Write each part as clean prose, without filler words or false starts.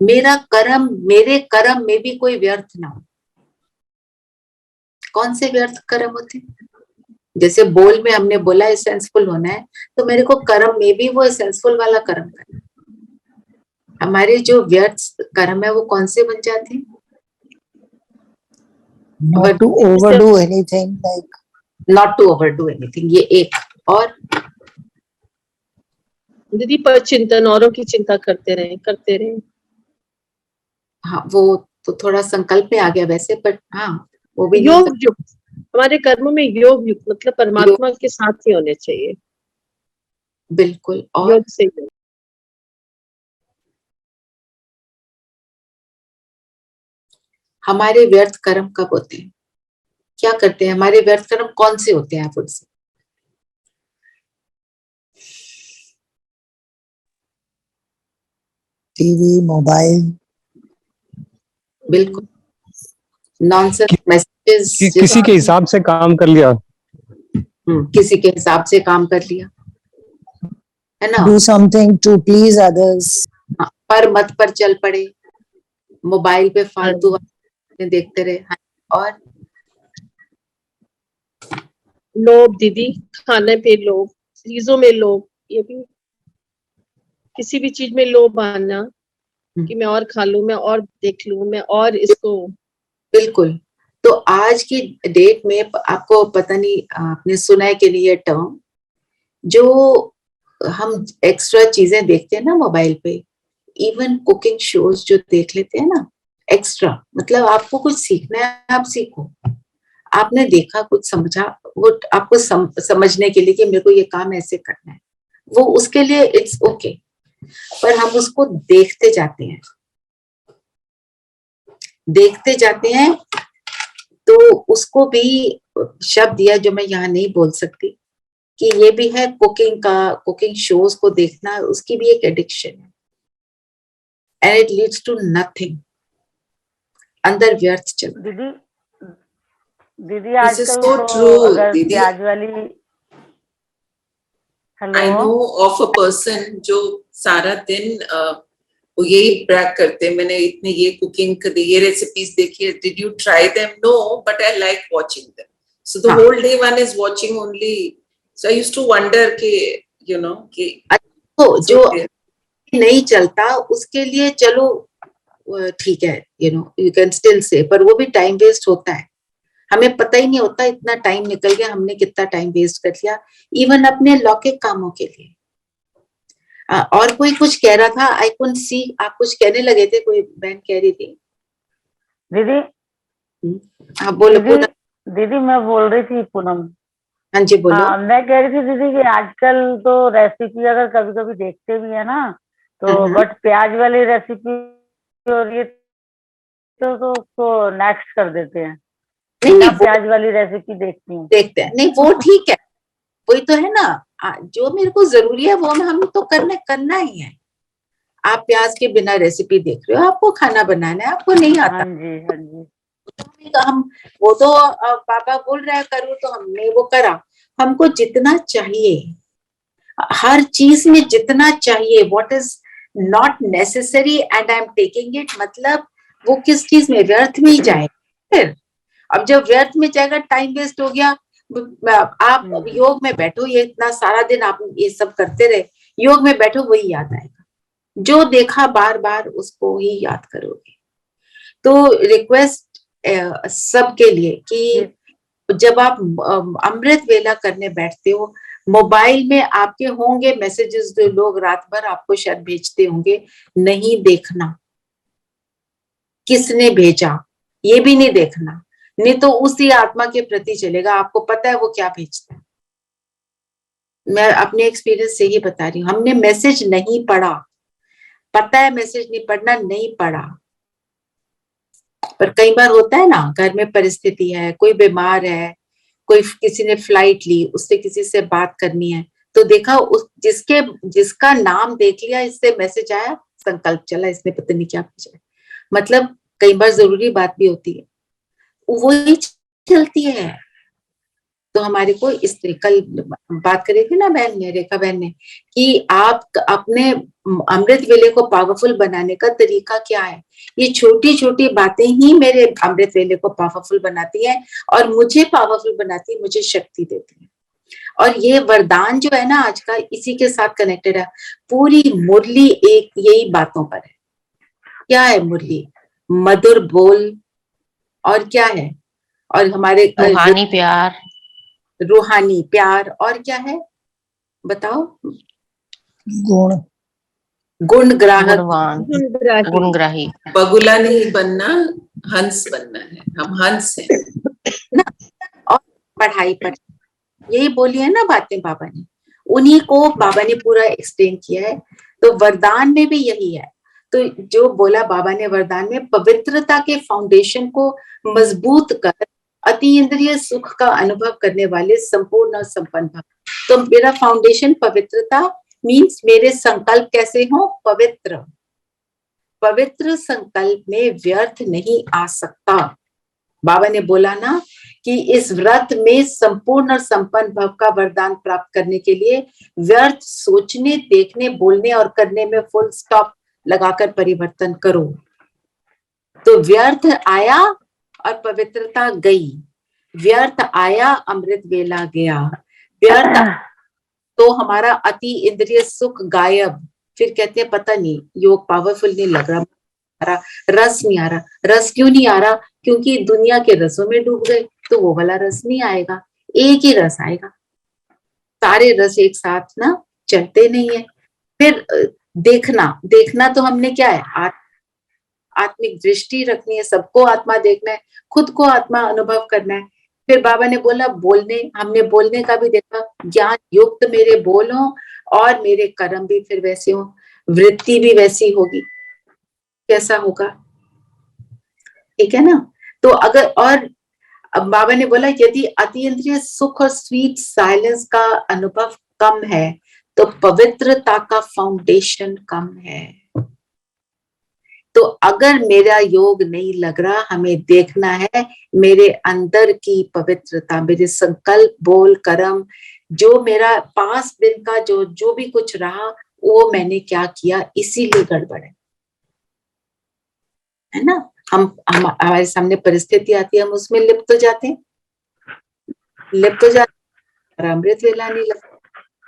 मेरे कर्म में भी कोई व्यर्थ ना हो। कौन से व्यर्थ कर्म होते हैं? जैसे बोल में हमने बोला सेंसफुल होना है, तो मेरे को कर्म में भी वो सेंसफुल वाला कर्म करना है। हमारे जो व्यर्थ कर्म है वो कौन से बन जाते हैं? Not to overdo anything, like not to overdo anything, ये एक। और दीदी पर चिंतन, औरों की चिंता करते रहे। हाँ, वो तो थोड़ा संकल्प में आ गया वैसे, बट हाँ वो भी योग युक्त, हमारे कर्मों में योग युक्त मतलब परमात्मा के साथ ही होने चाहिए। बिल्कुल। और योग से योग। हमारे व्यर्थ कर्म कब होते हैं? क्या करते हैं? हमारे व्यर्थ कर्म कौन से होते हैं? आप से टीवी, मोबाइल, बिल्कुल नॉनसेंस मैसेजेस, किसी के हिसाब से काम कर लिया। किसी के हिसाब से काम कर लिया, है ना? do something to please others, पर मत पर चल पड़े, मोबाइल पे फालतू देखते रहे। और लोभ दीदी, खाने पे लोभ, चीजों में लोभ, ये भी किसी भी चीज में लोभ आना कि मैं और खा लूं, मैं और देख लूं, मैं और इसको। बिल्कुल। तो आज की डेट में आपको पता नहीं आपने सुना है कि नहीं ये टर्म, जो हम एक्स्ट्रा चीजें देखते हैं ना मोबाइल पे, इवन कुकिंग शोज जो देख लेते हैं ना एक्स्ट्रा, मतलब आपको कुछ सीखना है आप सीखो, आपने देखा कुछ समझा, वो आपको समझने के लिए कि मेरे को ये काम ऐसे करना है, वो उसके लिए इट्स ओके, पर हम उसको देखते जाते हैं तो उसको भी शब्द दिया जो मैं यहाँ नहीं बोल सकती कि ये भी है कुकिंग शोज को देखना, उसकी भी एक एडिक्शन है, and it leads to nothing, अंदर व्यर्थ चल। दीदी आजकल तो अगर प्याज वाली, I know of a person जो सारा दिन वो यही ब्रैग करते हैं, मैंने इतने ये कुकिंग कर ये रेसिपीज देखी है, did you try them? No, but I like watching them, so the whole day one is watching only, so I used to wonder कि यू नो कि जो नहीं चलता उसके लिए चलो ठीक है, यू कैन स्टिल से, पर वो भी टाइम वेस्ट होता है, हमें पता ही नहीं होता इतना टाइम निकल गया, हमने कितना टाइम वेस्ट कर लिया इवन अपने लौकिक कामों के लिए। और कोई कुछ कह रहा था, आई कुडंट सी, आप कुछ कहने लगे थे, कोई बहन कह रही थी। दीदी हाँ बोलो। दीदी मैं बोल रही थी पूनम। हाँ जी बोलो। मैं कह रही थी दीदी कि आजकल तो रेसिपी अगर कभी कभी देखते भी है ना तो बट प्याज वाली रेसिपी और ये तो नेक्स्ट कर देते हैं, नहीं प्याज वाली रेसिपी देखते हैं। नहीं वो ठीक है, वही तो है ना, जो मेरे को जरूरी है वो हम तो करना ही है। आप प्याज के बिना रेसिपी देख रहे हो, आपको खाना बनाना है, आपको नहीं आता। हाँ जी। हम वो तो पापा बोल रहा है करो तो हमने वो करा, हमको जितना चाहिए, हर चीज में जितना चाहिए, what is not necessary and I am taking it, मतलब वो किस चीज में व्यर्थ में ही जाए। फिर अब जब व्यर्थ में जाएगा, टाइम वेस्ट हो गया। आप योग में बैठो, ये इतना सारा दिन आप ये सब करते रहे, योग में बैठो वही याद आएगा, जो देखा बार बार उसको ही याद करोगे। तो रिक्वेस्ट सबके लिए कि जब आप अमृत वेला करने बैठते हो, मोबाइल में आपके होंगे मैसेजेस जो लोग रात भर आपको शायद भेजते होंगे, नहीं देखना किसने भेजा, ये भी नहीं देखना, नहीं तो उसी आत्मा के प्रति चलेगा, आपको पता है वो क्या भेजता है। मैं अपने एक्सपीरियंस से ही बता रही हूँ, हमने मैसेज नहीं पढ़ा, पता है मैसेज नहीं पढ़ना, नहीं पढ़ा, पर कई बार होता है ना, घर में परिस्थिति है, कोई बीमार है, कोई किसी ने फ्लाइट ली, उससे किसी से बात करनी है, तो देखा जिसका नाम देख लिया, इससे मैसेज आया, संकल्प चला, इसने पता नहीं क्या भेजा, मतलब कई बार जरूरी बात भी होती है, वही चलती है। तो हमारे को इस कल बात करी थी ना बहन ने, रेखा बहन ने, कि आप अपने अमृत वेले को पावरफुल बनाने का तरीका क्या है। ये छोटी छोटी बातें ही मेरे अमृत वेले को पावरफुल बनाती है और मुझे पावरफुल बनाती है, मुझे शक्ति देती है। और ये वरदान जो है ना आज का, इसी के साथ कनेक्टेड है। पूरी मुरली एक यही बातों पर है। क्या है मुरली? मधुर बोल, और क्या है? और हमारे रूहानी प्यार, रूहानी प्यार, और क्या है बताओ? गुण, गुण ग्राहक, गुणवान, गुणग्राही। गुणग्राही। बगुला नहीं बनना, हंस बनना है। हम हंस हैं। और पढ़ाई पर यही बोली है ना बातें बाबा ने, उन्हीं को बाबा ने पूरा एक्सप्लेन किया है। तो वरदान में भी यही है। तो जो बोला बाबा ने वरदान में, पवित्रता के फाउंडेशन को मजबूत कर अति इंद्रिय सुख का अनुभव करने वाले संपूर्ण और संपन्न भव। तो मेरा फाउंडेशन पवित्रता मीन्स मेरे संकल्प कैसे हो? पवित्र। पवित्र संकल्प में व्यर्थ नहीं आ सकता। बाबा ने बोला ना कि इस व्रत में संपूर्ण और संपन्न भव का वरदान प्राप्त करने के लिए व्यर्थ सोचने, देखने, बोलने और करने में फुल स्टॉप लगाकर परिवर्तन करो। तो व्यर्थ आया और पवित्रता गई, व्यर्थ आया अमृत वेला गया, व्यर्थ तो हमारा अति इंद्रिय सुख गायब। फिर कहते हैं पता नहीं योग पावरफुल नहीं लग रहा, रस नहीं आ रहा। रस क्यों नहीं आ रहा? क्योंकि दुनिया के रसों में डूब गए, तो वो वाला रस नहीं आएगा, एक ही रस आएगा। सारे रस एक साथ ना चलते नहीं है। फिर देखना तो हमने क्या है? आत्मिक दृष्टि रखनी है, सबको आत्मा देखना है, खुद को आत्मा अनुभव करना है। फिर बाबा ने बोला बोलने, हमने बोलने का भी देखा, ज्ञान युक्त मेरे बोल हो और मेरे कर्म भी फिर वैसे हो, वृत्ति भी वैसी होगी। कैसा होगा? ठीक है ना? तो अगर, और अब बाबा ने बोला यदि अतीन्द्रिय सुख और स्वीट साइलेंस का अनुभव कम है तो पवित्रता का फाउंडेशन कम है। तो अगर मेरा योग नहीं लग रहा, हमें देखना है मेरे अंदर की पवित्रता, मेरे संकल्प, बोल, कर्म, जो मेरा पास दिन का जो भी कुछ रहा वो मैंने क्या किया, इसीलिए गड़बड़ है ना। हम हमारे सामने परिस्थिति आती है, हम उसमें लिप्त हो जाते हैं, और अमृत वेला नहीं लगता।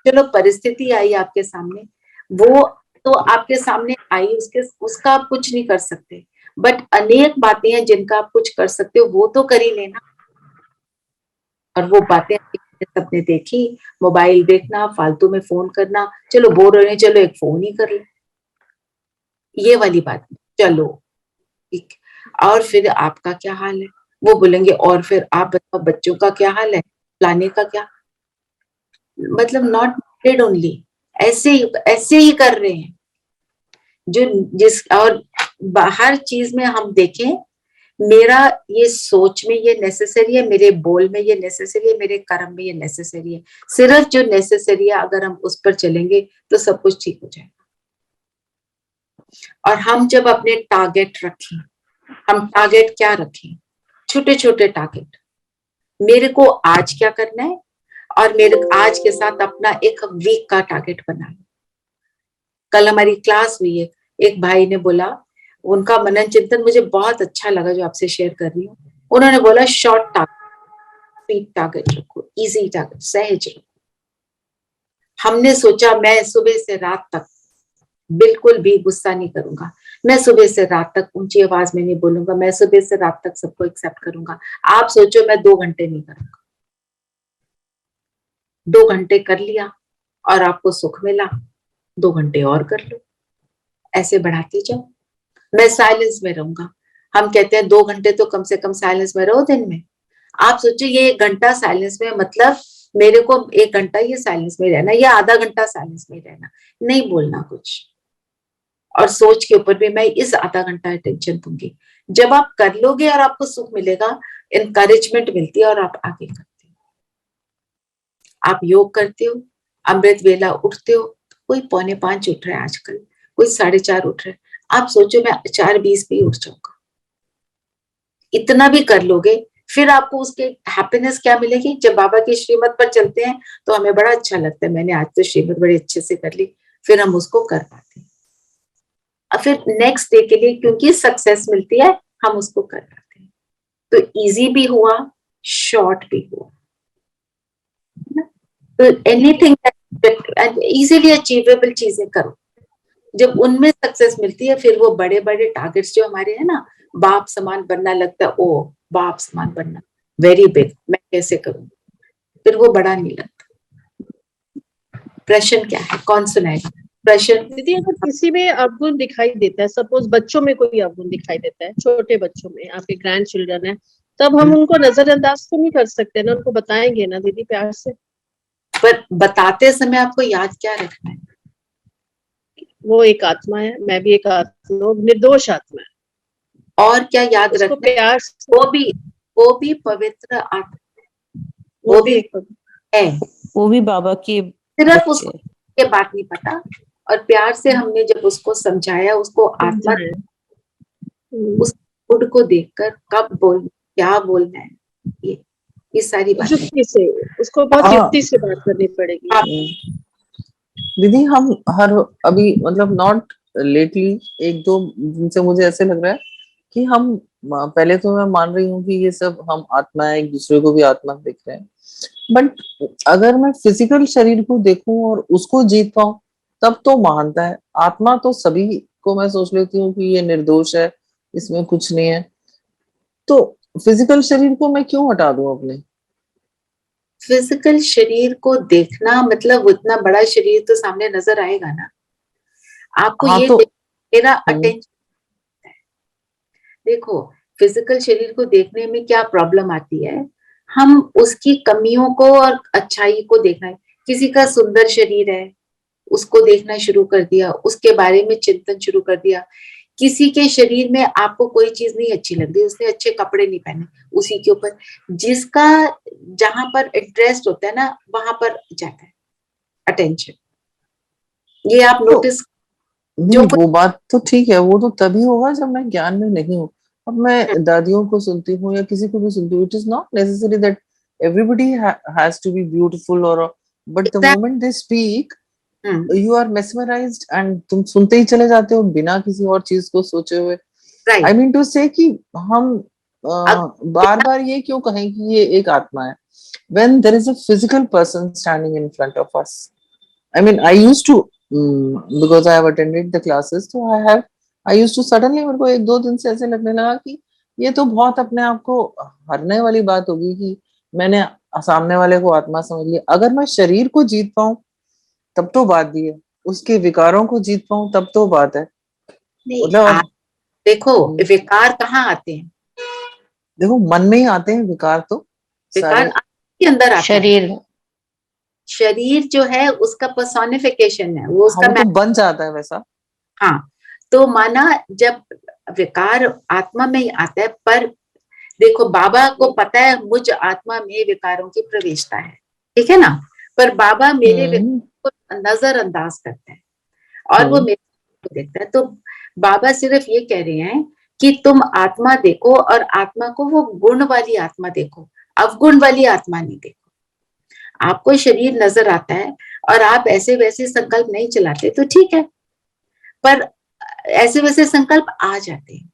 चलो परिस्थिति आई आपके सामने, वो तो आपके सामने आई, उसका आप कुछ नहीं कर सकते, बट अनेक बातें हैं जिनका आप कुछ कर सकते हो, वो तो कर ही लेना। और वो बातें सबने देखी, मोबाइल देखना, फालतू में फोन करना, चलो बोर हो रहे हैं, चलो एक फोन ही कर ले, ये वाली बात। चलो ठीक, और फिर आपका क्या हाल है? वो बोलेंगे और फिर आप बताओ बच्चों का क्या हाल है, लाने का क्या, मतलब नॉट नीडेड ओनली, ऐसे ही कर रहे हैं। और हर चीज में हम देखें, मेरा ये सोच में ये नेसेसरी है, मेरे बोल में ये नेसेसरी है, मेरे कर्म में ये नेसेसरी है। सिर्फ जो नेसेसरी है अगर हम उस पर चलेंगे तो सब कुछ ठीक हो जाएगा। और हम जब अपने टारगेट रखें, हम टारगेट क्या रखें? छोटे छोटे टारगेट, मेरे को आज क्या करना है, और मेरे आज के साथ अपना एक वीक का टारगेट बना लो। कल हमारी क्लास हुई है, एक भाई ने बोला, उनका मनन चिंतन मुझे बहुत अच्छा लगा जो आपसे शेयर कर रही हूँ। उन्होंने बोला शॉर्ट टारगेट, स्वीट टारगेट रखो, इजी टारगेट, सहज रखो। हमने सोचा मैं सुबह से रात तक बिल्कुल भी गुस्सा नहीं करूंगा, मैं सुबह से रात तक ऊंची आवाज में नहीं बोलूंगा, मैं सुबह से रात तक सबको एक्सेप्ट करूंगा। आप सोचो मैं 2 घंटे नहीं करूंगा, 2 घंटे कर लिया और आपको सुख मिला, 2 घंटे और कर लो, ऐसे बढ़ाते जाओ। मैं साइलेंस में रहूंगा, हम कहते हैं 2 घंटे तो कम से कम साइलेंस में रहो दिन में। आप सोचो ये 1 घंटा साइलेंस में, मतलब मेरे को 1 घंटा ये साइलेंस में रहना या आधा घंटा साइलेंस में रहना, नहीं बोलना कुछ, और सोच के ऊपर भी मैं इस आधा घंटा अटेंशन दूंगी। जब आप कर लोगे और आपको सुख मिलेगा, इनकरेजमेंट मिलती है और आप आगे करते हो। आप योग करते हो, अमृत वेला उठते हो, कोई 4:45 उठ रहा है आजकल, कोई 4:30 उठ रहा है। आप सोचो मैं 4:20 पे उठ जाऊंगा, इतना भी कर लोगे, फिर आपको उसके हैप्पीनेस क्या मिलेगी? जब बाबा की श्रीमत पर चलते हैं तो हमें बड़ा अच्छा लगता है, मैंने आज तो श्रीमत बड़े अच्छे से कर ली, फिर हम उसको कर पाते हैं। और फिर नेक्स्ट डे के लिए क्योंकि सक्सेस मिलती है, हम उसको कर पाते हैं। तो इजी भी हुआ, शॉर्ट भी हुआ। तो एनीथिंग इजीली अचीवेबल चीजें करो। जब उनमें सक्सेस मिलती है, फिर वो बड़े बड़े टारगेट्स जो हमारे हैं ना, बाप समान बनना लगता है, ओ बाप समान बनना, वेरी बिग, मैं कैसे करूं, फिर वो बड़ा नहीं लगता। प्रश्न क्या है? कौन सुनाएगा प्रश्न? दीदी अगर किसी में अवगुण दिखाई देता है, सपोज बच्चों में कोई अवगुण दिखाई देता है, छोटे बच्चों में, आपके ग्रैंड चिल्ड्रन है, तब हम उनको नजरअंदाज तो नहीं कर सकते ना, उनको बताएंगे ना दीदी प्यार से। पर बताते समय आपको याद क्या रखना है? वो एक आत्मा है, मैं भी एक आत्मा, निर्दोष आत्मा है, और क्या याद उसको रखना है? प्यार से, वो भी पवित्र आत्मा वो भी एक है, वो भी बाबा की सिर्फ बच्चे उसको ये बात नहीं पता। और प्यार से हमने जब उसको समझाया, उसको आत्मा, है। उस गुड को देखकर कब बोलना, क्या बोलना है, ये सारी बातें। युक्ति से, उसको बहुत हाँ। युक्ति से बात करनी पड़ेगी। दीदी हम हर अभी मतलब नॉट लेटली, एक दो दिन से मुझे ऐसे लग रहा है कि हम पहले तो मैं मान रही हूँ कि ये सब हम आत्मा है, एक दूसरे को भी आत्मा देख रहे हैं, बट अगर मैं फिजिकल शरीर को देखूं और उसको जीत पाऊं तब तो महानता है। आत्मा तो सभी को मैं सोच लेती हूँ कि ये निर्दोष है, इसमें कुछ नहीं है, तो फिजिकल शरीर को मैं क्यों हटा दूं अपने? फिजिकल शरीर को देखना मतलब उतना बड़ा शरीर तो सामने नजर आएगा ना आपको। हाँ ये तो मेरा अटेंशन, देखो फिजिकल शरीर को देखने में क्या प्रॉब्लम आती है, हम उसकी कमियों को और अच्छाई को देखना है। किसी का सुंदर शरीर है, उसको देखना शुरू कर दिया, उसके बारे में चिंतन शुरू कर दिया। किसी के शरीर में आपको कोई चीज नहीं अच्छी लग रही, उसने अच्छे कपड़े नहीं पहने, उसी के ऊपर जिसका जहां पर इंटरेस्ट होता है ना, वहां पर जाता है अटेंशन। ये आप तो नोटिस नहीं, वो बात तो ठीक है, वो तो तभी होगा जब मैं ज्ञान में नहीं हूँ। अब मैं दादियों को सुनती हूँ या किसी को भी सुनती हूँ, it is not necessary that everybody has to be beautiful, और but the moment they speak you are mesmerised and तुम सुनते ही चले जाते हो बिना किसी और चीज को सोचे हुए। आई मीन टू से कि हम बार बार ये क्यों कहें कि ये एक आत्मा है when there is a physical person standing in front of us. I mean, I used to because I have attended the classes, so I used to suddenly मेरे को एक दो दिन से ऐसे लगने लगा कि ये तो बहुत अपने आप को हरने वाली बात होगी कि मैंने सामने वाले को आत्मा समझ लिया। अगर मैं शरीर को जीत पाऊं तब तो बात दी है, उसके विकारों को जीत पाऊं तब तो बात है। मतलब देखो विकार कहाँ आते हैं? देखो मन में ही आते हैं विकार, तो विकार के अंदर आता शरीर है। शरीर जो है उसका पर्सोनिफिकेशन है, वो उसका तो बन जाता है वैसा। हाँ, तो माना जब विकार आत्मा में ही आता है, पर देखो बाबा को पता है मुझ आत्मा में विकारों की प्रवेशता है, ठीक है ना, पर बाबा मेरे विकार को नजरअंदाज करते हैं और वो मेरे को देखता है। तो बाबा सिर्फ ये कह रहे हैं कि तुम आत्मा देखो और आत्मा को वो गुण वाली आत्मा देखो, अवगुण वाली आत्मा नहीं देखो। आपको शरीर नजर आता है और आप ऐसे वैसे संकल्प नहीं चलाते तो ठीक है, पर ऐसे वैसे संकल्प आ जाते हैं,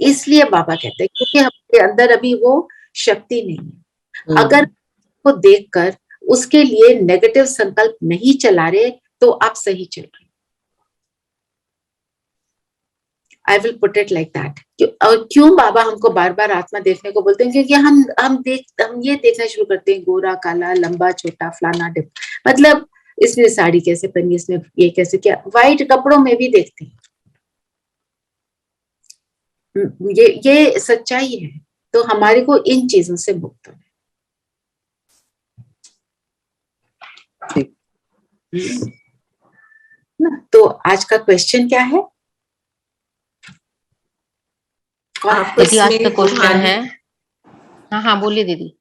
इसलिए बाबा कहते हैं क्योंकि हमारे अंदर अभी वो शक्ति नहीं है। अगर को देखकर उसके लिए नेगेटिव संकल्प नहीं चला रहे तो आप सही चल रहे। I will put it like that. क्यों बाबा हमको बार बार आत्मा देखने को बोलते हैं? क्योंकि हम ये देखना शुरू करते हैं, गोरा काला लंबा छोटा फलाना डिप, मतलब इसने साड़ी कैसे पहनी, इसने ये कैसे किया, वाइट कपड़ों में भी देखते हैं। ये सच्चाई है। तो हमारे को इन चीजों से मुक्त होना ना। तो आज का क्वेश्चन क्या है? दीदी आज का क्वेश्चन है, हाँ बोलिए दीदी,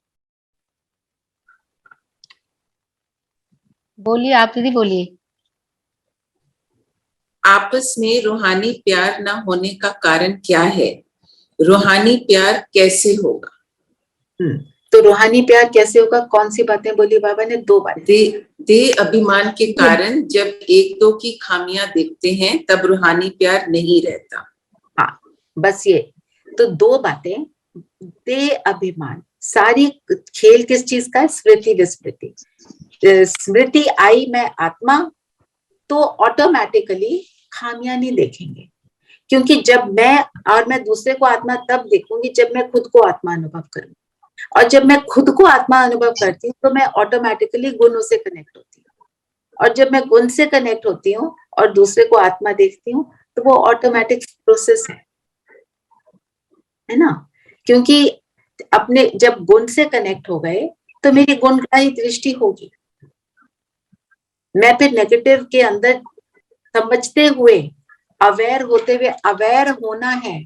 बोलिए आप दीदी बोलिए। आपस में रूहानी प्यार ना होने का कारण क्या है? रूहानी प्यार कैसे होगा? तो रूहानी प्यार कैसे होगा? कौन सी बातें बोली बाबा ने? 2 बातें। देह अभिमान के कारण जब एक दो की खामियां देखते हैं तब रूहानी प्यार नहीं रहता। हाँ, बस ये तो 2 बातें। देह अभिमान, सारी खेल किस चीज का है? स्मृति विस्मृति। स्मृति आई मैं आत्मा, तो ऑटोमेटिकली खामियां नहीं देखेंगे, क्योंकि जब मैं दूसरे को आत्मा तब देखूंगी जब मैं खुद को आत्मा अनुभव करूंगी, और जब मैं खुद को आत्मा अनुभव करती हूँ तो मैं ऑटोमेटिकली गुणों से कनेक्ट होती हूँ, और जब मैं गुण से कनेक्ट होती हूँ और दूसरे को आत्मा देखती हूँ तो वो ऑटोमेटिक प्रोसेस है ना। क्योंकि अपने जब गुण से कनेक्ट हो गए तो मेरी गुणग्राही दृष्टि होगी। मैं फिर नेगेटिव के अंदर समझते हुए, अवेयर होते हुए, अवेयर होना है।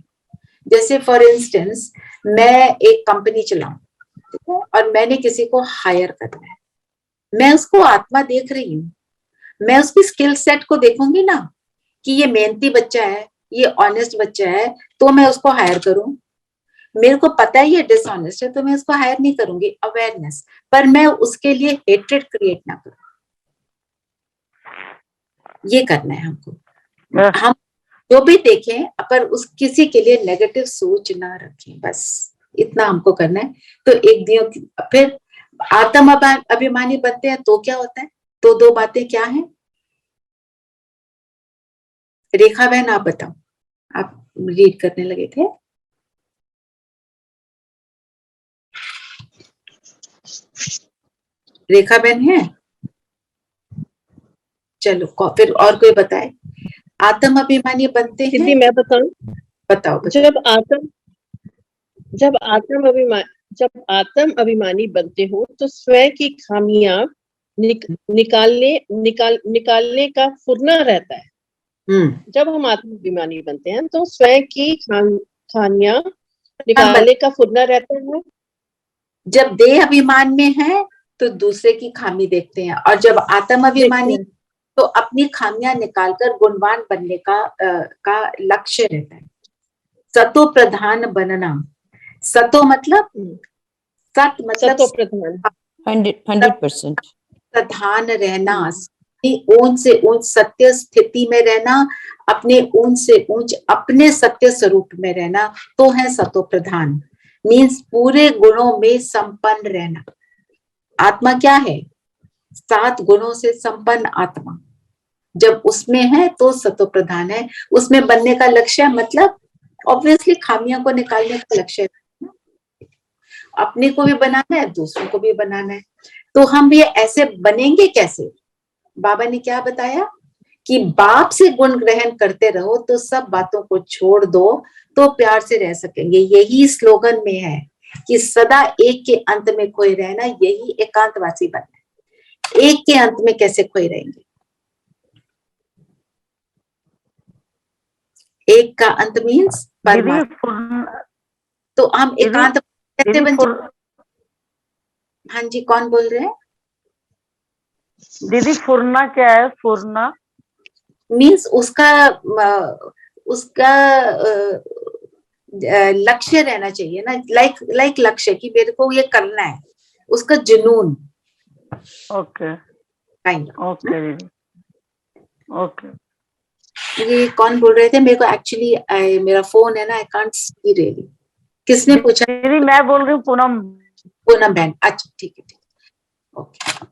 जैसे फॉर इंस्टेंस मैं एक कंपनी चलाऊं और मैंने किसी को हायर करना है, मैं उसको आत्मा देख रही हूँ, मैं उसकी स्किल सेट को देखूंगी ना कि ये मेहनती बच्चा है, ये ऑनेस्ट बच्चा है, तो मैं उसको हायर करूं। मेरे को पता है ये डिसऑनेस्ट है तो मैं उसको हायर नहीं करूंगी, अवेयरनेस, पर मैं उसके लिए हेट्रेड क्रिएट ना करूं। ये करना है हमको। हम जो भी देखें पर उस किसी के लिए नेगेटिव सोच ना रखें, बस इतना हमको करना है। तो एक दिनों फिर आत्म अभिमानी बनते हैं तो क्या होता है? तो 2 बातें क्या हैं? रेखा बहन आप बताओ, आप रीड करने लगे थे। रेखा बहन है? चलो फिर और कोई बताए। आत्म अभिमानी बनते हैं। दीदी मैं बताऊं? बताओ। जब आत्म अभिमानी बनते हो तो स्वयं की खामियां निकालने का फुरना रहता है। जब हम आत्म अभिमानी बनते हैं तो स्वयं की खामियां निकालने का फुरना रहता है। जब देह अभिमान में है तो दूसरे की खामी देखते हैं, और जब आत्म अभिमानी तो अपनी खामियां निकालकर गुणवान बनने का लक्ष्य रहता है। सतो प्रधान बनना। सतो मतलब सत मतलब सतो प्रधान 100% प्रधान रहना, ऊंच से ऊंच सत्य स्थिति में रहना, अपने ऊंच से ऊंच अपने सत्य स्वरूप में रहना, तो है सतो प्रधान। मीन्स पूरे गुणों में संपन्न रहना। आत्मा क्या है? 7 गुणों से संपन्न आत्मा। जब उसमें है तो सतो प्रधान है। उसमें बनने का लक्ष्य मतलब ऑब्वियसली खामियों को निकालने का लक्ष्य है। अपने को भी बनाना है, दूसरों को भी बनाना है। तो हम ये ऐसे बनेंगे कैसे? बाबा ने क्या बताया कि बाप से गुण ग्रहण करते रहो तो सब बातों को छोड़ दो तो प्यार से रह सकेंगे। यही स्लोगन में है कि सदा एक के अंत में खोए रहना, यही एकांतवासी बनना है। एक के अंत में कैसे खोए रहेंगे? एक का अंत मीन्स परमात्मा। तो हम एकांत कैसे बन जाए? हाँ जी, कौन बोल रहे हैं? दीदी फुरना क्या है? फुरना मीन्स उसका लक्ष्य रहना चाहिए ना, लाइक लक्ष्य कि मेरे को ये करना है, उसका जुनून। ओके ओके दीदी ओके। ये कौन बोल रहे थे? मेरे को एक्चुअली मेरा फोन है ना, आई कांट सी रियली। किसने पूछा? दीदी मैं बोल रही हूँ पूनम बहन। अच्छा ठीक है, ओके।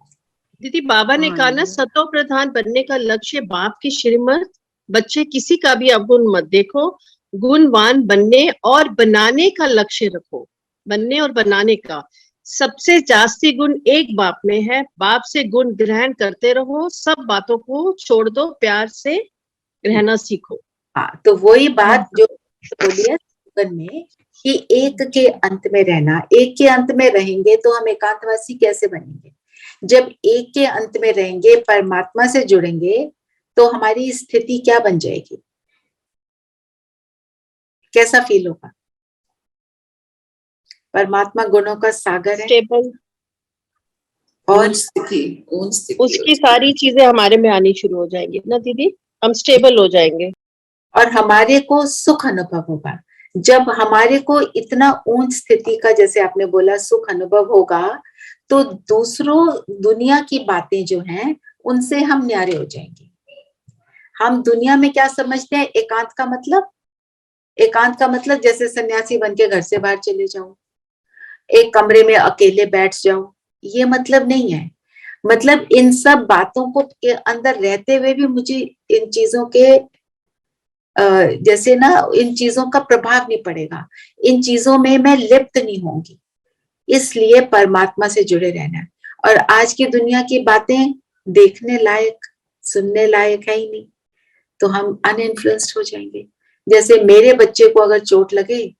दीदी बाबा ने कहा ना, सतो प्रधान बनने का लक्ष्य बाप की श्रीमत। बच्चे किसी का भी अवगुण मत देखो, गुणवान बनने और बनाने का लक्ष्य रखो। बनने और बनाने का सबसे जास्ती गुण एक बाप में है। बाप से गुण ग्रहण करते रहो, सब बातों को छोड़ दो, प्यार से रहना सीखो। हाँ, तो वही बात जो बोली है में कि एक के अंत में रहना। एक के अंत में रहेंगे तो हम एकांतवासी कैसे बनेंगे? जब एक के अंत में रहेंगे, परमात्मा से जुड़ेंगे, तो हमारी स्थिति क्या बन जाएगी? कैसा फील होगा? परमात्मा गुणों का सागर है और उसकी सारी चीजें हमारे में आनी शुरू हो जाएंगी ना दीदी, हम स्टेबल हो जाएंगे और हमारे को सुख अनुभव होगा। जब हमारे को इतना ऊंच स्थिति का, जैसे आपने बोला, सुख अनुभव होगा, तो दूसरों दुनिया की बातें जो हैं उनसे हम न्यारे हो जाएंगे। हम दुनिया में क्या समझते हैं एकांत का मतलब? एकांत का मतलब जैसे सन्यासी बन के घर से बाहर चले जाओ, एक कमरे में अकेले बैठ जाओ, ये मतलब नहीं है। मतलब इन सब बातों को के अंदर रहते हुए भी मुझे इन चीजों के जैसे ना इन चीजों का प्रभाव नहीं पड़ेगा, इन चीजों में मैं लिप्त नहीं होंगी, इसलिए परमात्मा से जुड़े रहना। और आज की दुनिया की बातें देखने लायक, सुनने लायक है ही नहीं, तो हम अनइन्फ्लुएंस्ड हो जाएंगे। जैसे मेरे बच्चे को अगर चोट लगे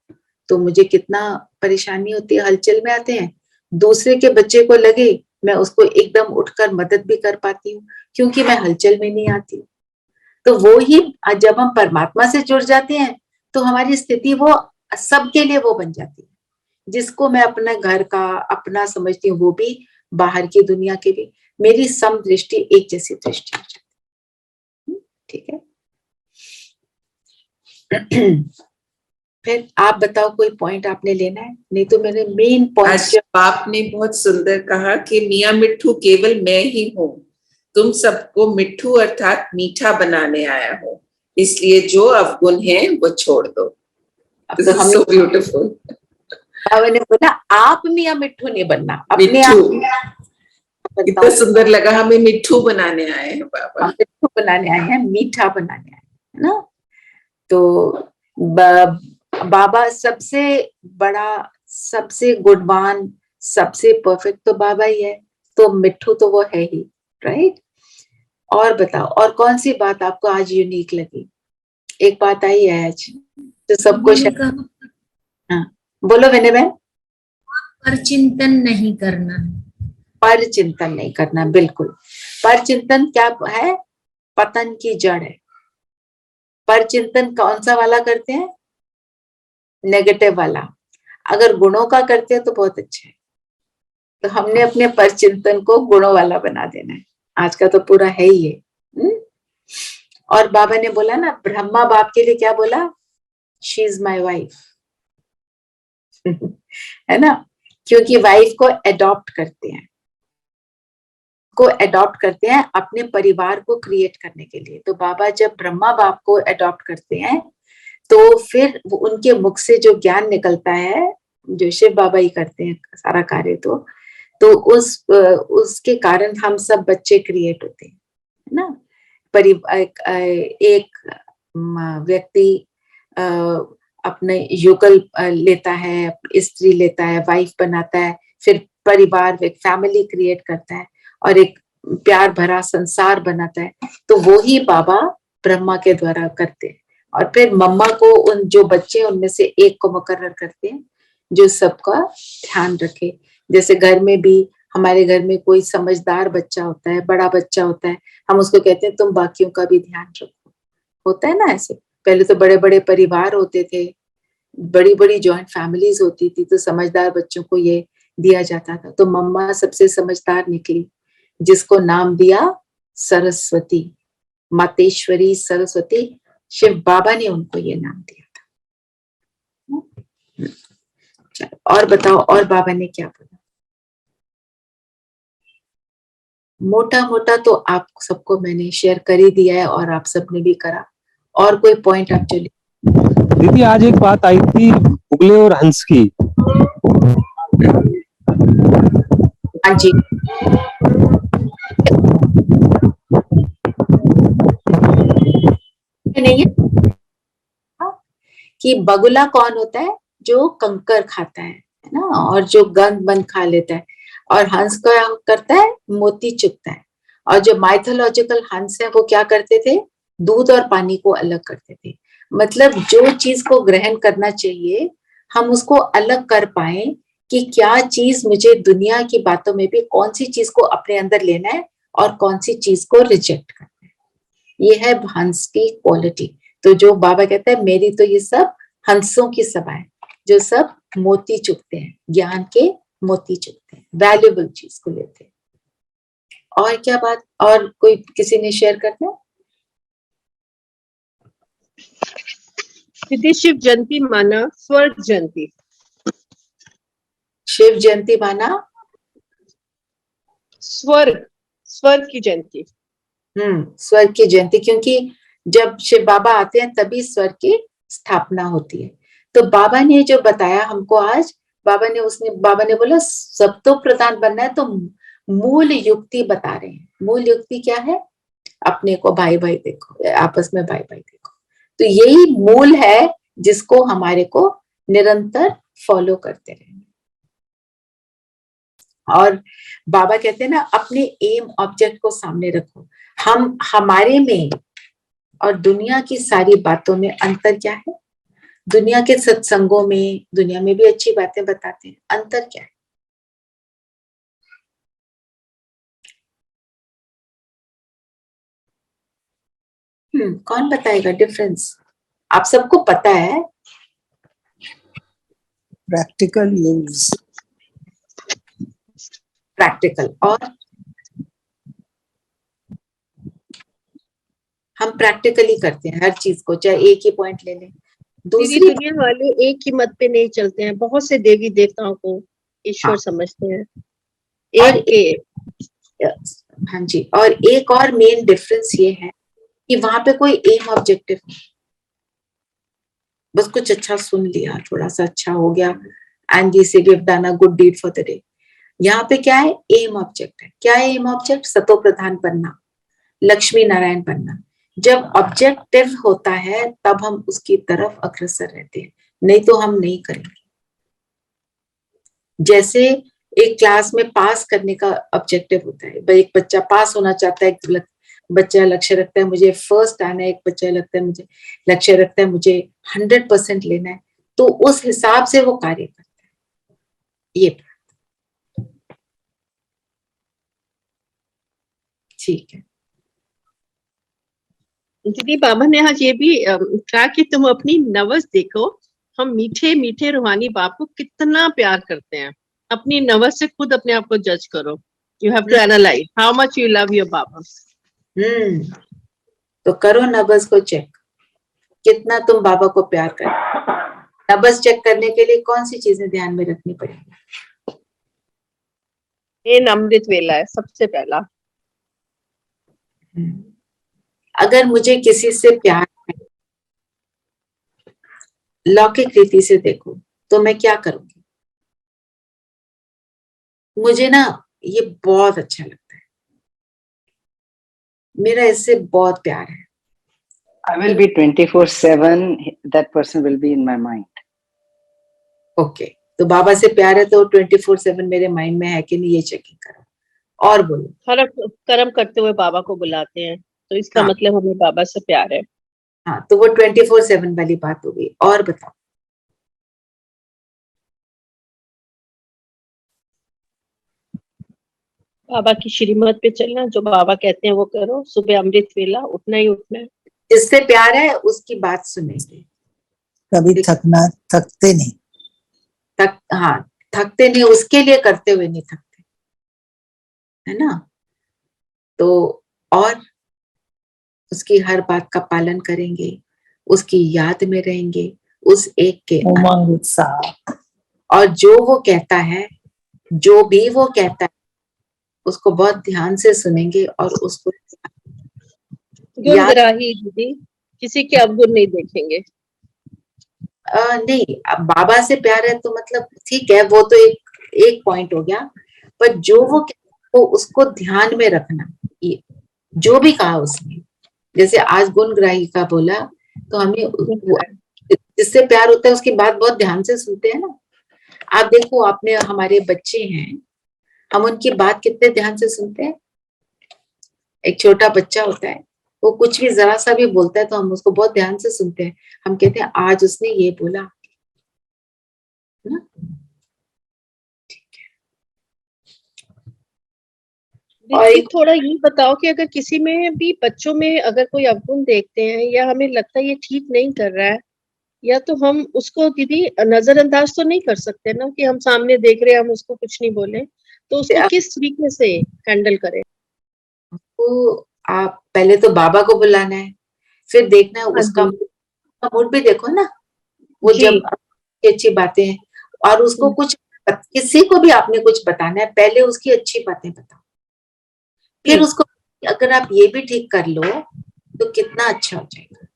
तो मुझे कितना परेशानी होती है, हलचल में आते हैं। दूसरे के बच्चे को लगे, मैं उसको एकदम उठकर मदद भी कर पाती हूँ, क्योंकि मैं हलचल में नहीं आती हूँ। तो वो ही जब हम परमात्मा से जुड़ जाते हैं तो हमारी स्थिति वो सबके लिए वो बन जाती है। जिसको मैं अपने घर का अपना समझती हूँ, वो भी बाहर की दुनिया के भी, मेरी सम दृष्टि एक जैसी दृष्टि हो जाती है। ठीक है। फिर आप बताओ, कोई पॉइंट आपने लेना है? नहीं तो मैंने मेन पॉइंट। आज बाप ने बहुत सुंदर कहा कि मियाँ मिट्ठू केवल मैं ही हूँ, तुम सबको मिट्ठू अर्थात मीठा बनाने आया हूँ, इसलिए जो अवगुण है वो छोड़ दो। अब तो हम so beautiful. बाबा ने बोला आप मियाँ मिट्ठू नहीं बनना, अपने आप मिट्ठू कितना सुंदर लगा, हमें मिट्ठू बनाने आए हैं बाबा। हम मिट्ठू बनाने आए हैं, मीठा बनाने आए हैं ना। तो बाबा सबसे बड़ा, सबसे गुणवान, सबसे परफेक्ट तो बाबा ही है, तो मिट्ठू तो वो है ही, राइट। और बताओ, और कौन सी बात आपको आज यूनिक लगी? एक बात आई है आज तो सबको हाँ बोलो विनय बहन। पर चिंतन नहीं करना। पर चिंतन नहीं करना, बिल्कुल। पर चिंतन क्या है? पतन की जड़ है। पर चिंतन कौन सा वाला करते हैं? नेगेटिव वाला। अगर गुणों का करते हैं तो बहुत अच्छा है, तो हमने अपने पर चिंतन को गुणों वाला बना देना है। आज का तो पूरा है ही है। और बाबा ने बोला ना, ब्रह्मा बाप के लिए क्या बोला? She is my wife. है ना, क्योंकि वाइफ को अडॉप्ट करते हैं, अपने परिवार को क्रिएट करने के लिए। तो बाबा जब ब्रह्मा बाप को अडॉप्ट करते हैं तो फिर वो उनके मुख से जो ज्ञान निकलता है, जो शिव बाबा ही करते हैं सारा कार्य, तो उसके कारण हम सब बच्चे क्रिएट होते हैं, है ना। एक व्यक्ति अपने युगल लेता है, स्त्री लेता है, वाइफ बनाता है, फिर परिवार, एक फैमिली क्रिएट करता है और एक प्यार भरा संसार बनाता है। तो वो ही बाबा ब्रह्मा के द्वारा करते हैं। और फिर मम्मा को उन जो बच्चे उनमें से एक को मुकर्रर करते हैं जो सबका ध्यान रखे। जैसे घर में भी, हमारे घर में कोई समझदार बच्चा होता है, बड़ा बच्चा होता है, हम उसको कहते हैं तुम बाकियों का भी ध्यान रखो। होता है ना ऐसे। पहले तो बड़े बड़े परिवार होते थे, बड़ी बड़ी जॉइंट फैमिलीज होती थी, तो समझदार बच्चों को ये दिया जाता था। तो मम्मा सबसे समझदार निकली, जिसको नाम दिया सरस्वती, मातेश्वरी सरस्वती। शिव बाबा ने उनको ये नाम दिया था। चलो और बताओ, और बाबा ने क्या बोला? मोटा मोटा तो आप सबको मैंने शेयर कर ही दिया है और आप सबने भी करा। और कोई पॉइंट आप चलिए। दीदी आज एक बात आई थी मुगले और हंस की। हाँ जी, नहीं है कि बगुला कौन होता है? जो कंकर खाता है ना, और जो गंद बंद खा लेता है। और हंस क्या करता है? मोती चुगता है। और जो माइथोलॉजिकल हंस है वो क्या करते थे? दूध और पानी को अलग करते थे। मतलब जो चीज को ग्रहण करना चाहिए, हम उसको अलग कर पाए कि क्या चीज मुझे दुनिया की बातों में भी, कौन सी चीज को अपने अंदर लेना है और कौन सी चीज को रिजेक्ट करना है। ये है हंस की क्वालिटी। तो जो बाबा कहता है, मेरी तो ये सब हंसों की सभा है, जो सब मोती चुगते हैं, ज्ञान के मोती चुगते हैं, वैल्यूएबल चीज को लेते हैं। और क्या बात, और कोई किसी ने शेयर करना? दीदी शिव जयंती माना स्वर्ग जयंती। शिव जयंती माना स्वर्ग की जयंती। स्वर्ग की जयंती, क्योंकि जब शिव बाबा आते हैं तभी स्वर्ग की स्थापना होती है। तो बाबा ने जो बताया हमको आज, बाबा ने बोला सब तो प्रधान बनना है, तो मूल युक्ति बता रहे हैं। मूल युक्ति क्या है? अपने को भाई भाई देखो, आपस में भाई भाई देखो। तो यही मूल है जिसको हमारे को निरंतर फॉलो करते रहना। और बाबा कहते हैं ना, अपने एम ऑब्जेक्ट को सामने रखो। हमारे में और दुनिया की सारी बातों में अंतर क्या है? दुनिया के सत्संगों में, दुनिया में भी अच्छी बातें बताते हैं, अंतर क्या है? कौन बताएगा डिफरेंस? आप सबको पता है। Practical use. प्रैक्टिकल, और हम प्रैक्टिकली करते हैं हर चीज को, चाहे एक ही पॉइंट ले लें। दूसरी दुनिया वाले एक ही मत पे नहीं चलते हैं, बहुत से देवी देवताओं को ईश्वर समझते हैं, एक के। हाँ जी, और एक और मेन डिफरेंस ये है कि वहां पे कोई एम ऑब्जेक्टिव नहीं, बस कुछ अच्छा सुन लिया, थोड़ा सा अच्छा हो गया, and we say we have done a good deed for the day. यहाँ पे क्या है? एम ऑब्जेक्ट है। क्या है एम ऑब्जेक्ट? सतो प्रधान बनना, लक्ष्मी नारायण बनना। जब ऑब्जेक्टिव होता है तब हम उसकी तरफ अग्रसर रहते हैं, नहीं तो हम नहीं करेंगे। जैसे एक क्लास में पास करने का ऑब्जेक्टिव होता है, एक बच्चा पास होना चाहता है, एक बच्चा लक्ष्य रखता है मुझे फर्स्ट आना है, एक बच्चा लगता है मुझे लक्ष्य रखता है मुझे 100% लेना है, तो उस हिसाब से वो कार्य करता है। ये ठीक है दीदी। बाबा ने आज ये भी कहा कि तुम अपनी नवस देखो, हम मीठे मीठे रूहानी बाप को कितना प्यार करते हैं। अपनी नवस से खुद अपने आप को जज करो। You have to analyse how much you love your baba. तो करो नब्ज को चेक, कितना तुम बाबा को प्यार करते। नब्ज चेक करने के लिए कौन सी चीजें ध्यान में रखनी पड़ेगी? ये अमृत वेला है सबसे पहला। अगर मुझे किसी से प्यार है, लौकिक रीति से देखो, तो मैं क्या करूंगी? मुझे ना ये बहुत अच्छा लगता है, मेरा इससे बहुत प्यार है। I will be 24/7. That person will be in my mind. Okay, तो बाबा से प्यार है तो 24/7 मेरे माइंड में है कि नहीं, ये चेकिंग करो। और बोलो। हर कर्म करते हुए बाबा को बुलाते हैं, तो इसका मतलब हमें बाबा से प्यार है। हाँ, तो वो 24/7 वाली बात हो गई। और बताओ। बाबा की श्रीमत पे चलना, जो बाबा कहते हैं वो करो। सुबह अमृत वेला उठना ही उठना है। जिससे प्यार है उसकी बात सुनेंगे, कभी थकते नहीं। थकते नहीं, उसके लिए करते हुए नहीं थकते, है ना? तो और उसकी हर बात का पालन करेंगे, उसकी याद में रहेंगे, उस एक के उमंग उत्साह। और जो वो कहता है, जो भी वो कहता है, उसको बहुत ध्यान से सुनेंगे और उसको गुणग्राही दीदी, किसी के अवगुण नहीं देखेंगे। नहीं, अब बाबा से प्यार है तो मतलब ठीक है, वो तो एक पॉइंट हो गया, पर जो वो उसको ध्यान में रखना। ये जो भी कहा उसने, जैसे आज गुणग्राही का बोला, तो हमें जिससे प्यार होता है उसकी बात बहुत ध्यान से सुनते हैं ना। आप देखो, आपने हमारे बच्चे हैं, हम उनकी बात कितने ध्यान से सुनते हैं। एक छोटा बच्चा होता है, वो कुछ भी जरा सा भी बोलता है तो हम उसको बहुत ध्यान से सुनते हैं। हम कहते हैं आज उसने ये बोला ना। और थोड़ा ये बताओ कि अगर किसी में भी बच्चों में अगर कोई अवगुण देखते हैं या हमें लगता है ये ठीक नहीं कर रहा है, या तो हम उसको दीदी नजरअंदाज तो नहीं कर सकते ना, कि हम सामने देख रहे हैं हम उसको कुछ नहीं बोले, तो उसको किस तरीके से हैंडल करें? तो आप पहले तो बाबा को बुलाना है, फिर देखना है उसका मूड भी देखो ना। वो जी। जब अच्छी बातें हैं, और उसको कुछ किसी को भी आपने कुछ बताना है, पहले उसकी अच्छी बातें बताओ, फिर जी। उसको अगर आप ये भी ठीक कर लो तो कितना अच्छा हो जाएगा।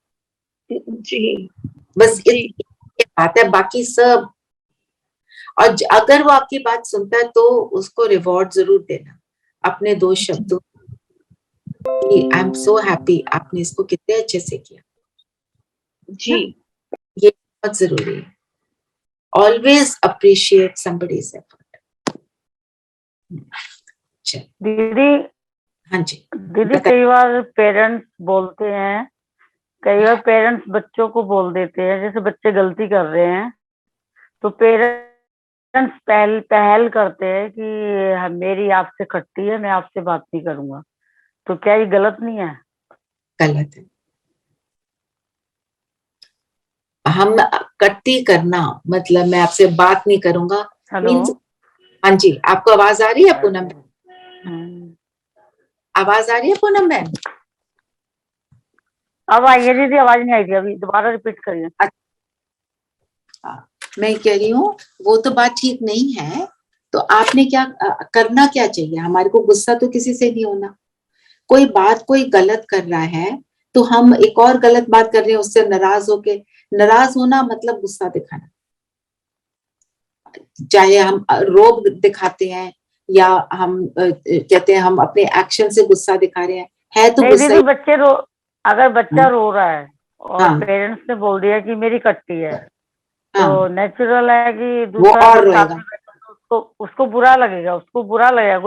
जी। बस जी। इतनी बात है, बाकी सब। और अगर वो आपकी बात सुनता है तो उसको रिवॉर्ड जरूर देना, अपने 2 शब्दों कि आई एम सो हैप्पी, आपने इसको कितने अच्छे से किया। जी। ये बहुत जरूरी है। Always appreciate somebody's effort. दीदी हाँ जी, दीदी बताइए। कई बार पेरेंट्स बोलते हैं, कई बार पेरेंट्स बच्चों को बोल देते हैं, जैसे बच्चे गलती कर रहे हैं तो पेरेंट्स पहल करते हैं कि मेरी आपसे खट्टी है, मैं आपसे बात नहीं करूंगा, तो क्या ये गलत नहीं है? गलत है। हम कट्टी करना मतलब मैं आपसे बात नहीं करूंगा हेलो। मीन्स। हाँ जी, आपको आवाज आ रही है पूनम? आवाज आ रही है पूनम मैम? अब आइए दीदी, आवाज नहीं आई थी अभी, दोबारा रिपीट करिए। मैं कह रही हूँ वो तो बात ठीक नहीं है, तो आपने क्या करना क्या चाहिए? हमारे को गुस्सा तो किसी से नहीं होना। कोई बात कोई गलत कर रहा है तो हम एक और गलत बात कर रहे हैं, उससे नाराज होके, नाराज होना मतलब गुस्सा दिखाना। चाहे हम रोब दिखाते हैं या हम कहते हैं हम अपने एक्शन से गुस्सा दिखा रहे हैं, है तो नहीं गुस्सा दीदी, अगर बच्चा रो रहा है और हाँ पेरेंट्स ने बोल दिया कि मेरी कट्टी है, तो हाँ, नेचुरल है कि वो दूसरा और अगर साथ रोएगा। में बैठा तो उसको बुरा लगेगा, कोई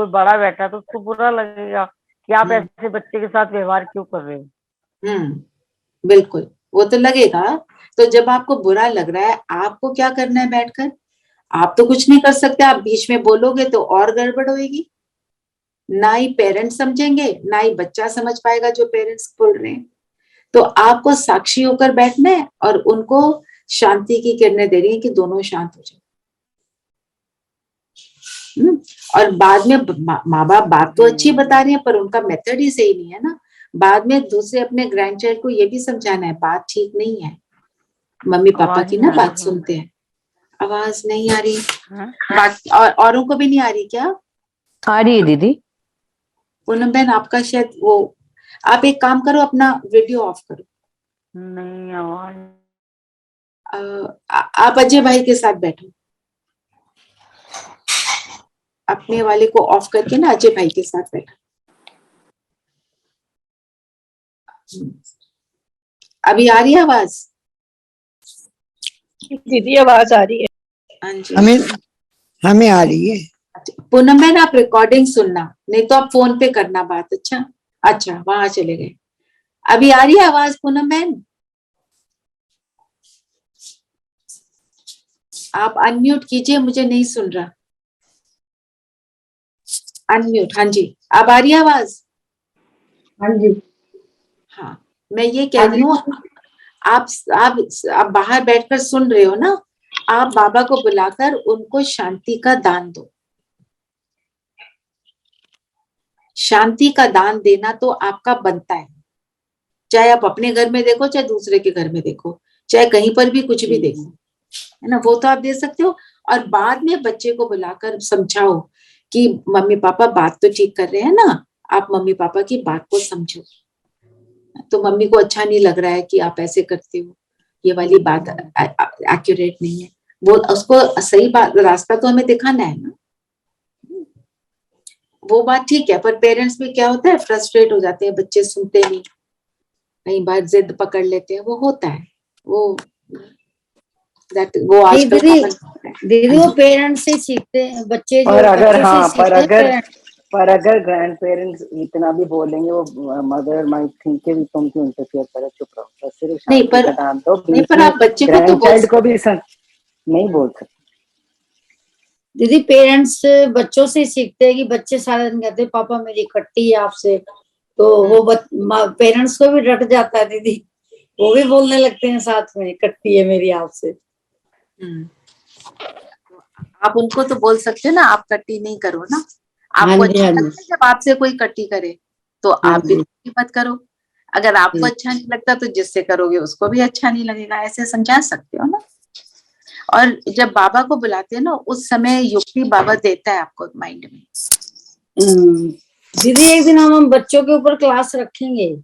बड़ा बैठा है तो उसको बुरा लगेगा कि आप ऐसे बच्चे के साथ व्यवहार क्यों कर रहे हो। बिल्कुल, वो तो लगेगा। तो जब आपको बुरा लग रहा है, आपको क्या करना है बैठकर? आप तो कुछ नहीं कर सकते, आप बीच में बोलोगे तो और गड़बड़ होगी। ना ही पेरेंट्स समझेंगे, ना ही बच्चा समझ पाएगा जो पेरेंट्स बोल रहे हैं। तो आपको साक्षी होकर बैठना है और उनको शांति की किरणें दे रही है कि दोनों शांत हो जाए। और बाद में माँ बाप बात तो अच्छी बता रहे हैं पर उनका मेथड ही सही नहीं है ना। बाद में दूसरे अपने ग्रैंड चाइल्ड को ये भी समझाना है बात ठीक नहीं है, मम्मी पापा की ना बात सुनते हैं। आवाज नहीं आ रही बाकी और औरों को भी नहीं आ रही क्या? आ रही है दीदी। पूनम बहन आपका शायद वो, आप एक काम करो अपना वीडियो ऑफ करो। नहीं आवाज। आप अजय भाई के साथ बैठो, अपने वाले को ऑफ करके ना अजय भाई के साथ बैठो। अभी आ रही है आवाज? दीदी आवाज आ रही है। हाँ जी, हमें आ रही है। पूनम बहन आप रिकॉर्डिंग सुनना, नहीं तो आप फोन पे करना बात। अच्छा अच्छा, वहां चले गए। अभी आ रही है आवाज पूनम बहन? आप अनम्यूट कीजिए, मुझे नहीं सुन रहा। अनम्यूट, हाँ जी, अब आ रही है आवाज? हाँ जी। हाँ, मैं ये कह रही हूँ आप आप बाहर बैठकर सुन रहे हो ना, आप बाबा को बुलाकर उनको शांति का दान दो। शांति का दान देना तो आपका बनता है, चाहे आप अपने घर में देखो, चाहे दूसरे के घर में देखो, चाहे कहीं पर भी कुछ भी देखो, है ना, वो तो आप दे सकते हो। और बाद में बच्चे को बुलाकर समझाओ कि मम्मी पापा बात तो ठीक कर रहे हैं ना, आप मम्मी पापा की बात को समझो। तो मम्मी को अच्छा नहीं लग रहा है कि आप ऐसे करते हो, ये वाली बात एक्यूरेट नहीं है। वो उसको सही बात रास्ता तो हमें दिखाना है ना, वो बात ठीक है। पर पेरेंट्स में क्या होता है, फ्रस्ट्रेट हो जाते हैं, बच्चे सुनते नहीं, कई बार जिद पकड़ लेते हैं, वो होता है वो वो आजकल दीदी वो पेरेंट्स से सीखते हैं बच्चे, जो और अगर बच्चों से सीखते हैं। पर अगर ग्रैंड पेरेंट्स इतना भी बोलेंगे, वो मदर माइट थिंक कि तुम क्यों इंटरफेयर करे, चुप रहो, बस सिर्फ शांति का दान दो। नहीं, पर आप बच्चे को तो ग्रैंड चाइल्ड को भी नहीं बोल सकते। दीदी पेरेंट्स बच्चों से सीखते हैं कि बच्चे सारा दिन कहते हैं पापा मेरी खट्टी है आपसे, तो वो पेरेंट्स को भी रट जाता है दीदी, वो भी बोलने लगते हैं साथ में खट्टी है मेरी आपसे। आप उनको तो बोल सकते हो ना, आप कट्टी नहीं करो ना, आपको अच्छा लगता है जब आपसे कोई कट्टी करे तो आप भी मत करो। अगर आपको अच्छा नहीं लगता तो जिससे करोगे उसको भी अच्छा नहीं लगेगा, ऐसे समझा सकते हो ना। और जब बाबा को बुलाते हैं ना, उस समय युक्ति बाबा देता है आपको माइंड में। दीदी एक दिन हम बच्चों के ऊपर क्लास रखेंगे।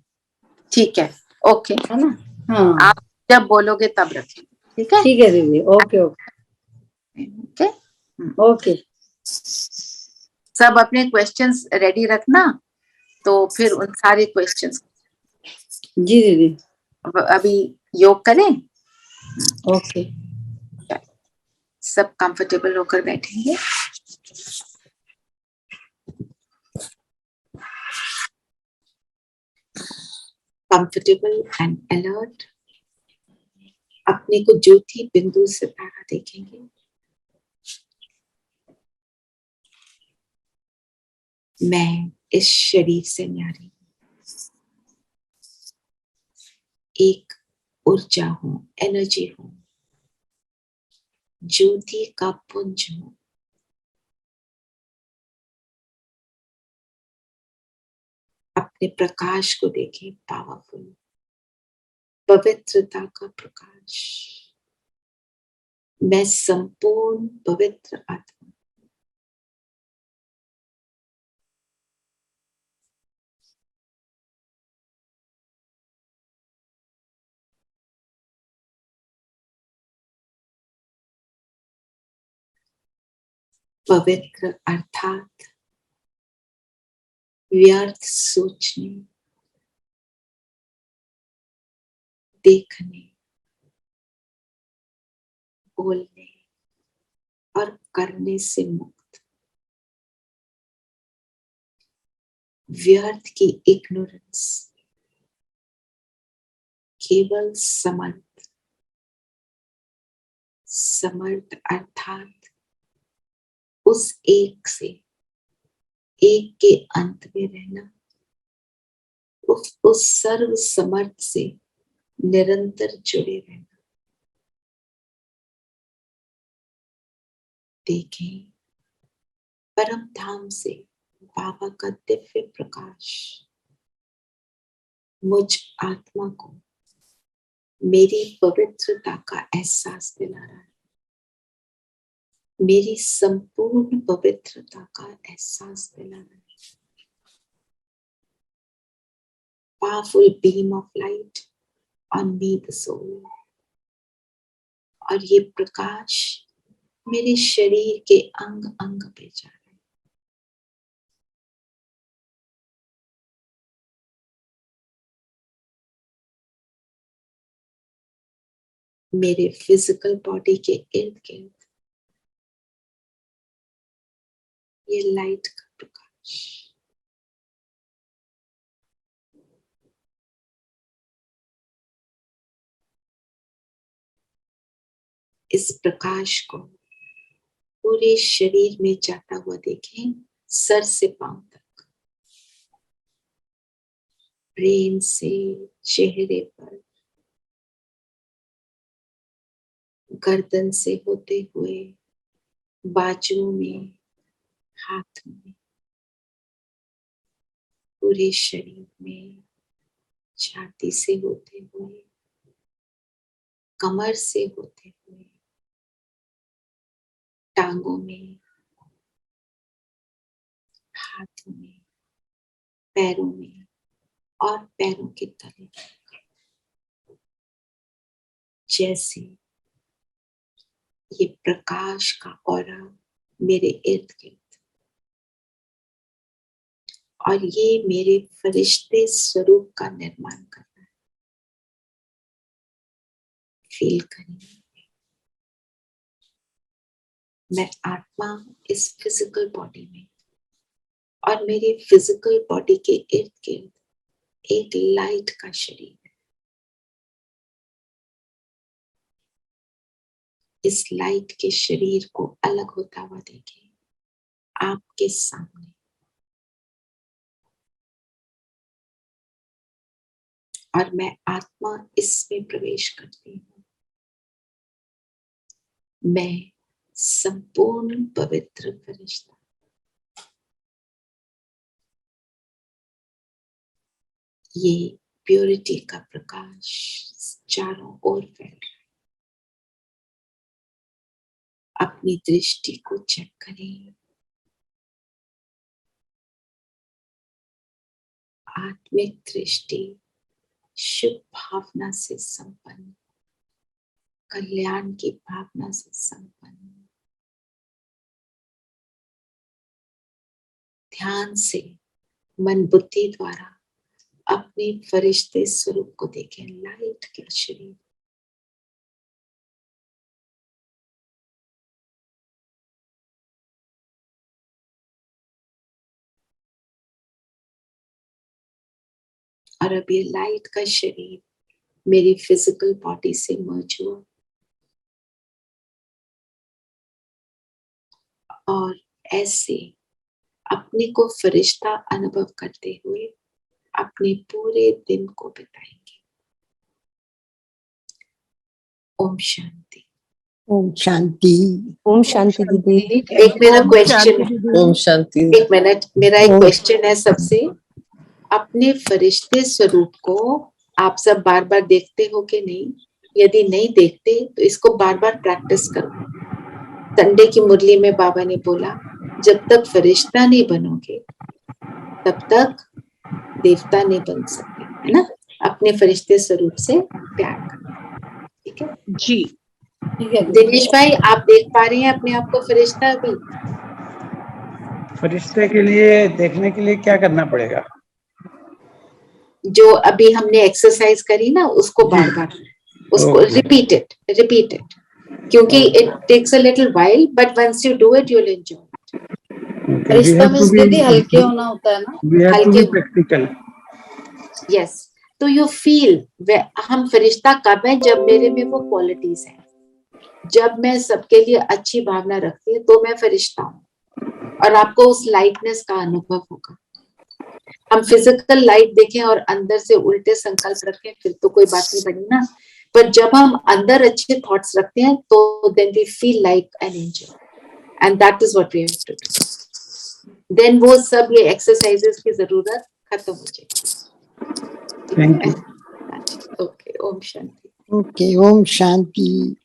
ठीक है, ओके, है ना? हाँ, आप जब बोलोगे तब रखेंगे। ठीक है, ठीक है दीदी, ओके ओके ओके, ओके। सब अपने क्वेश्चंस रेडी रखना, तो फिर उन सारे क्वेश्चंस जी दीदी, अभी योग करें। ओके। सब कंफर्टेबल होकर बैठेंगे। Comfortable and alert. अपने को ज्योति बिंदु सितारा देखेंगे। मैं इस शरीर से न्यारी एक ऊर्जा हूं, एनर्जी हूं, ज्योति का पुंज हूं। अपने प्रकाश को देखें, पावरफुल, पवित्रता का प्रकाश। मैं संपूर्ण पवित्र आत्मा, पवित्र अर्थात व्यर्थ सोचने, देखने, बोलने और करने से मुक्त, व्यर्थ की इग्नोरेंस, केवल समर्थ, समर्थ अर्थात उस एक से, एक के अंत में रहना, उस सर्व समर्थ से निरंतर जुड़े रहना। देखें, परम धाम से बाबा का दिव्य प्रकाश मुझ आत्मा को मेरी पवित्रता का एहसास दिला रहा है, मेरी संपूर्ण पवित्रता का एहसास दिला रहा है। Powerful beam of light on me the soul. और ये प्रकाश मेरे शरीर के अंग अंग पे जा रहा है। मेरे फिजिकल बॉडी के इर्द गिर्द ये लाइट का प्रकाश, इस प्रकाश को पूरे शरीर में जाता हुआ देखें, सर से पांव तक, ब्रेन से चेहरे पर, गर्दन से होते हुए बाजुओं में, हाथ में, पूरे शरीर में, छाती से होते हुए, कमर से होते हुए, टांगों में, हाथों में, पैरों में और पैरों के तले। जैसे ये प्रकाश का ऑरा मेरे इर्द गिर्द, और ये मेरे फरिश्ते स्वरूप का निर्माण कर रहा है। फील करिए, मैं आत्मा इस फिजिकल बॉडी में, और मेरे फिजिकल बॉडी के इर्द गिर्द एक लाइट का शरीर है। इस लाइट के शरीर को अलग होता हुआ देखिए आपके सामने। और मैं आत्मा इसमें प्रवेश करती हूँ। मैं संपूर्ण पवित्र फरिश्ता, ये प्योरिटी का प्रकाश चारों ओर फैल रहा है। अपनी दृष्टि को चेक करें। आत्मिक दृष्टि शुभ भावना से संपन्न, कल्याण की भावना से संपन्न। ध्यान से मन बुद्धि द्वारा अपने फरिश्ते स्वरूप को देखें, लाइट के शरीर। और अब ये लाइट का शरीर मेरी फिजिकल बॉडी से मर्ज हुआ और ऐसे अपने को फरिश्ता अनुभव करते हुए अपने पूरे दिन को बिताएंगे। ओम शांति। ओम शांति। ओम शांति दीदी। एक मेरा क्वेश्चन, ओम शांति। एक मिनट, मेरा एक क्वेश्चन है सबसे। अपने फरिश्ते स्वरूप को आप सब बार बार देखते हो कि नहीं? यदि नहीं देखते तो इसको बार बार प्रैक्टिस करो। संडे की मुरली में बाबा ने बोला, जब तक फरिश्ता नहीं बनोगे तब तक देवता नहीं बन सकते, है ना? अपने फरिश्ते स्वरूप से प्यार करो, ठीक है जी। ठीक है दिनेश भाई, आप देख पा रहे हैं अपने आप को फरिश्ता? अभी फरिश्ते के लिए देखने के लिए क्या करना पड़ेगा? जो अभी हमने एक्सरसाइज करी ना, उसको बार बार उसको रिपीट इट, क्योंकि it takes a little while, but once you do it you will enjoy. फरिश्ता में दीदी हल्के होना होता है ना, हल्के प्रैक्टिकल। यस, तो यू फील हम फरिश्ता कब है? जब मेरे में वो क्वालिटीज है। जब मैं सबके लिए अच्छी भावना रखती हूँ तो मैं फरिश्ता हूँ और आपको उस लाइटनेस का अनुभव होगा। हम फिजिकल लाइट देखें और अंदर से उल्टे संकल्प रखें फिर तो कोई बात नहीं बनी ना, पर जब हम अंदर अच्छे थॉट्स रखते हैं तो then we feel like an angel, and that is what we have to do. Then वो सब ये एक्सरसाइजेस की जरूरत खत्म हो जाएगी। Thank you. ओके, ओम शांति। ओके ओम शांति।